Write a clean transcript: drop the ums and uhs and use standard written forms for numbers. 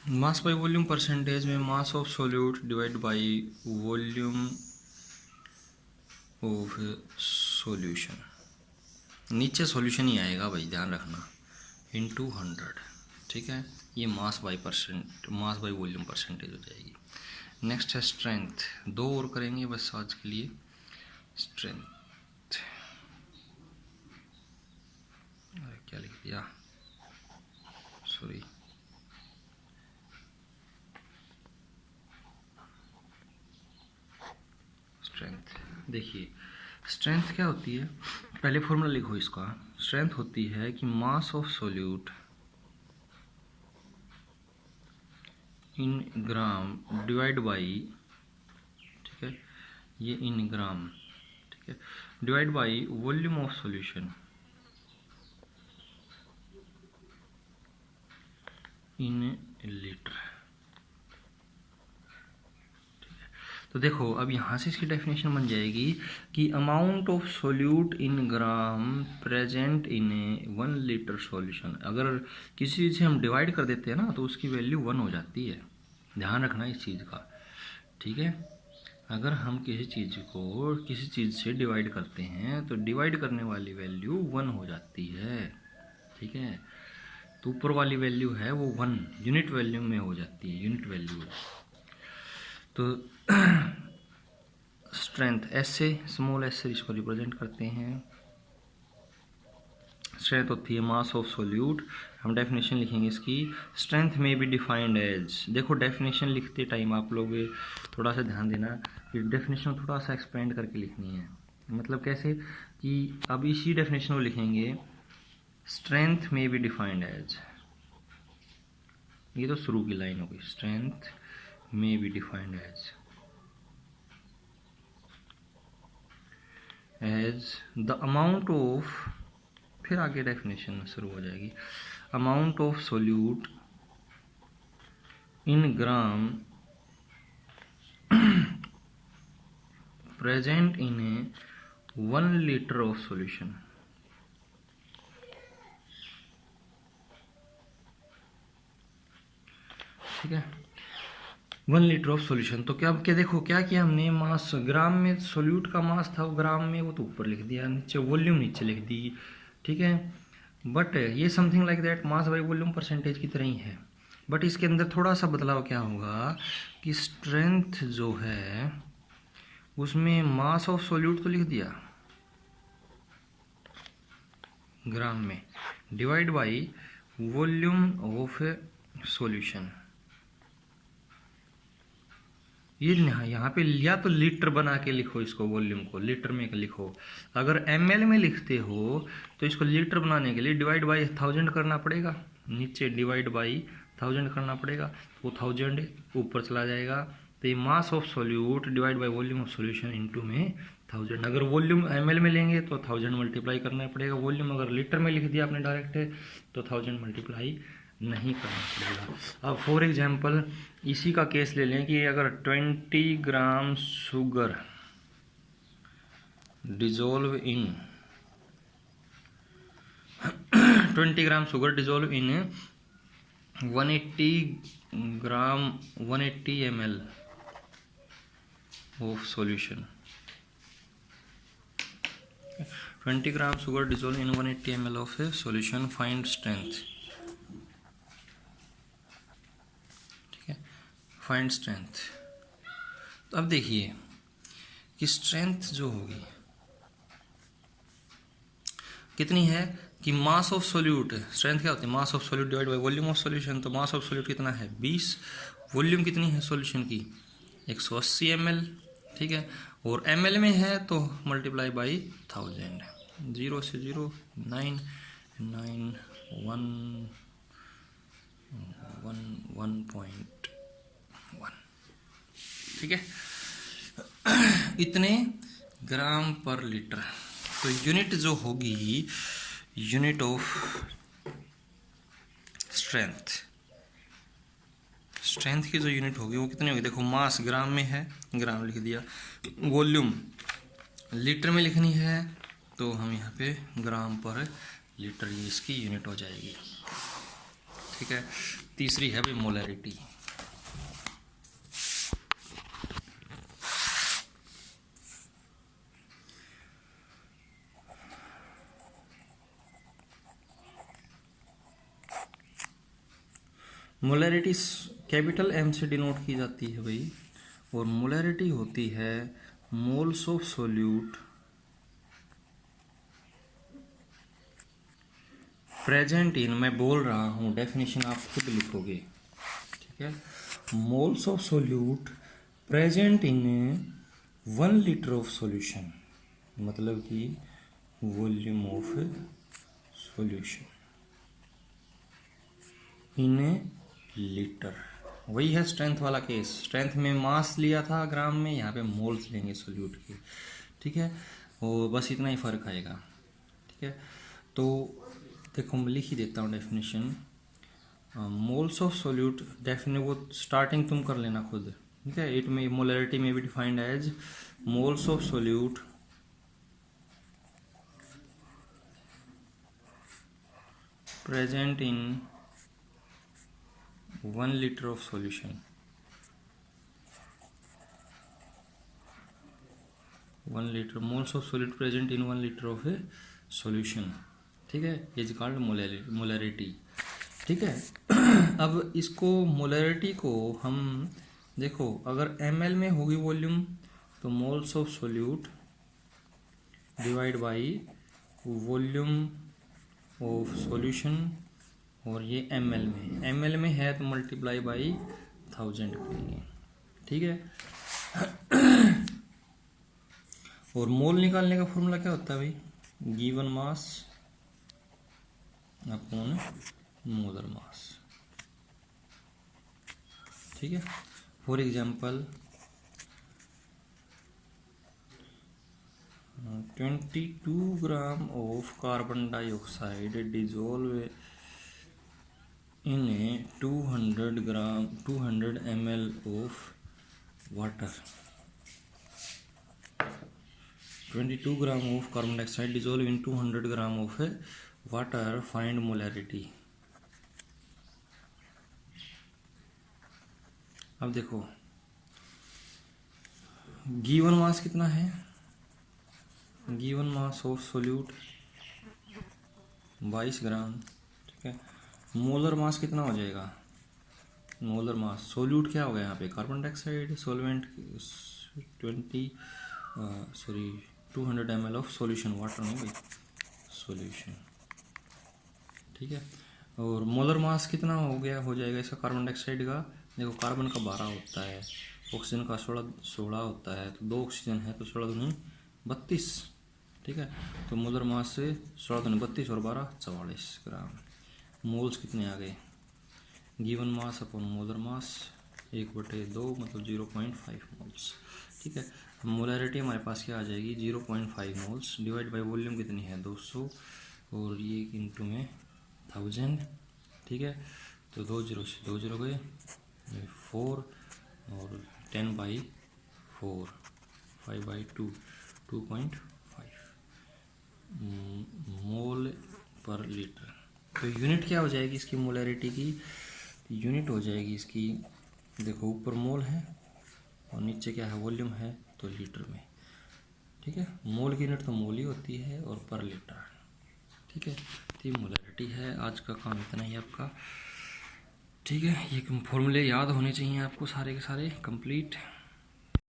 Mass by volume percentage में mass of solute divide by volume of solution, नीचे solution ही आएगा भाई, ध्यान रखना, इनटू 100। ठीक है, ये मास बाई वॉल्यूम परसेंटेज हो जाएगी। नेक्स्ट है स्ट्रेंथ, दो और करेंगे बस आज के लिए। स्ट्रेंथ क्या लिख दिया, सॉरी, स्ट्रेंथ। देखिए स्ट्रेंथ क्या होती है, पहले फॉर्मूला लिखो इसका। स्ट्रेंथ होती है कि mass of solute in gram divide by, ठीक है, ये इन ग्राम, ठीक है, divide by volume of solution in litre. तो देखो अब यहाँ से इसकी डेफिनेशन बन जाएगी कि amount of solute in gram present in a 1 litre solution. अगर किसी चीज़ से हम डिवाइड कर देते हैं ना तो उसकी वैल्यू 1 हो जाती है, ध्यान रखना इस चीज़ का। ठीक है, अगर हम किसी चीज़ को किसी चीज़ से डिवाइड करते हैं तो डिवाइड करने वाली वैल्यू 1 हो जाती है। ठीक है, तो ऊपर वाली वैल्यू है वो 1 यूनिट वैल्यू में हो जाती है, यूनिट वैल्यू। तो स्ट्रेंथ एस से, स्मॉल एस से इसको रिप्रेजेंट करते हैं। स्ट्रेंथ होती है मास ऑफ सोल्यूट। हम डेफिनेशन लिखेंगे इसकी, स्ट्रेंथ में बी डिफाइंड एज। देखो डेफिनेशन लिखते टाइम आप लोग थोड़ा सा ध्यान देना कि डेफिनेशन थोड़ा सा एक्सपेंड करके लिखनी है। मतलब कैसे कि अब इसी डेफिनेशन को लिखेंगे, स्ट्रेंथ में बी डिफाइंड एज, ये तो शुरू की लाइन होगी, स्ट्रेंथ में be defined as the amount of, फिर आगे डेफिनेशन शुरू हो जाएगी, amount of solute in gram present in a 1 litre of solution. ठीक है, 1 लीटर ऑफ सॉल्यूशन। तो क्या क्या देखो क्या किया हमने, मास ग्राम में सोल्यूट का मास था वो ग्राम में, वो तो ऊपर लिख दिया, नीचे वॉल्यूम नीचे लिख दी। ठीक है, बट ये something like that mass by volume percentage की तरह ही है, बट इसके अंदर थोड़ा सा बदलाव क्या होगा कि स्ट्रेंथ जो है उसमें मास ऑफ सोल्यूट तो लिख दिया ग्राम में, divide by volume of solution. ये यहाँ पे या तो लीटर बना के लिखो, इसको वॉल्यूम को लीटर में लिखो। अगर ml में लिखते हो तो इसको लीटर बनाने के लिए डिवाइड बाई 1000 करना पड़ेगा, नीचे डिवाइड बाई 1000 करना पड़ेगा, वो 1000 ऊपर चला जाएगा। तो ये mass of solute divide by volume of solution into में 1000। अगर वॉल्यूम ml में लेंगे तो 1000 मल्टीप्लाई करना पड़ेगा, वॉल्यूम अगर लीटर में लिख दिया आपने डायरेक्ट तो 1000 मल्टीप्लाई नहीं करना पड़ेगा। अब फॉर एग्जाम्पल इसी का केस ले लें कि अगर 20 gram sugar dissolve in 20 gram sugar dissolve in 180 gram 180 ml of solution. 20 gram sugar dissolve in 180 ml of solution, find strength. Find strength. तो अब देखिए कि स्ट्रेंथ जो होगी कितनी है कि मास ऑफ सोल्यूट, स्ट्रेंथ क्या होती है, mass of solute divide by volume of solution. तो मास ऑफ सोल्यूट कितना है 20, वॉल्यूम कितनी है सॉल्यूशन की 180 ml। ठीक है, और ml में है तो मल्टीप्लाई बाई 1000, 0 से 0 9 9 1 1.1। ठीक है, इतने ग्राम पर लीटर। तो यूनिट जो होगी, यूनिट ऑफ स्ट्रेंथ, स्ट्रेंथ की जो यूनिट होगी वो कितनी होगी, देखो मास ग्राम में है, ग्राम लिख दिया, वॉल्यूम लीटर में लिखनी है तो हम यहाँ पे ग्राम पर लीटर, ये इसकी यूनिट हो जाएगी। ठीक है, तीसरी है भाई मोलैरिटी। मोलैरिटी कैपिटल एम से डिनोट की जाती है भाई, और मोलैरिटी होती है मोल्स ऑफ सोल्यूट प्रेजेंट इन, मैं बोल रहा हूँ डेफिनेशन आप खुद लिखोगे, ठीक है। Moles of solute present in 1 litre of solution, मतलब कि volume of solution in litre. वही है स्ट्रेंथ वाला केस, स्ट्रेंथ में मास लिया था ग्राम में, यहाँ पे मोल्स लेंगे सोल्यूट के, ठीक है। और बस इतना ही फर्क आएगा, ठीक है। तो देखो मैं लिख ही देता हूँ डेफिनेशन। मोल्स ऑफ सोल्यूट वो स्टार्टिंग तुम कर लेना खुद, ठीक है। इट में मोलैरिटी में भी defined as moles of solute present in 1 litre of solution, 1 litre moles of solute present in 1 litre of a solution, ठीक है। इज कॉल्ड मोलैरिटी, ठीक है। अब इसको मोलैरिटी को हम देखो, अगर ml में होगी वॉल्यूम तो moles of solute divide by volume of solution, और ये ml में है तो मल्टीप्लाई बाई 1000 करेंगे, ठीक है। और मोल निकालने का फॉर्मूला क्या होता है भाई, given mass upon molar mass, ठीक है। For example 22 gram of carbon dioxide dissolve in 200 ml of water. 22 gram of carbon dioxide dissolve in 200 gram of water, find molarity. अब देखो गिवन मास कितना है, गिवन मास ऑफ सोल्यूट 22 ग्राम, ठीक है। Molar mass कितना हो जाएगा, मोलर मास सोल्यूट क्या हो गया यहाँ पे carbon dioxide, solvent 200 ml of solution, water में भाई सॉल्यूशन, ठीक है। और मोलर मास कितना हो गया, हो जाएगा इसका कार्बन डाइऑक्साइड का, देखो कार्बन का 12 होता है, ऑक्सीजन का 16 होता है, तो 2 ऑक्सीजन है तो 16 दूनी 32, ठीक है। तो मोलर मास से 16 दूनी 32 और 12 44 ग्राम। मोल्स कितने आ गए, given mass upon molar mass 1/2 मतलब 0.5 मोल्स, ठीक है। मोलैरिटी हमारे पास क्या आ जाएगी 0.5 मोल्स, डिवाइड बाई वॉल्यूम कितनी है 200, और ये इंटू में 1000, ठीक है। तो 2 0 से 2 0 गए, 4 और 10/4, 5/2 2.5 मोल पर लीटर। तो यूनिट क्या हो जाएगी इसकी मोलैरिटी की, यूनिट हो जाएगी इसकी, देखो ऊपर मोल है और नीचे क्या है वॉल्यूम है, तो लीटर में, ठीक है। मोल की यूनिट तो मोल ही होती है और पर लीटर, ठीक है। तो ये मोलैरिटी है। आज का काम इतना ही आपका, ठीक है। ये फॉर्मूले याद होने चाहिए आपको सारे के सारे कंप्लीट।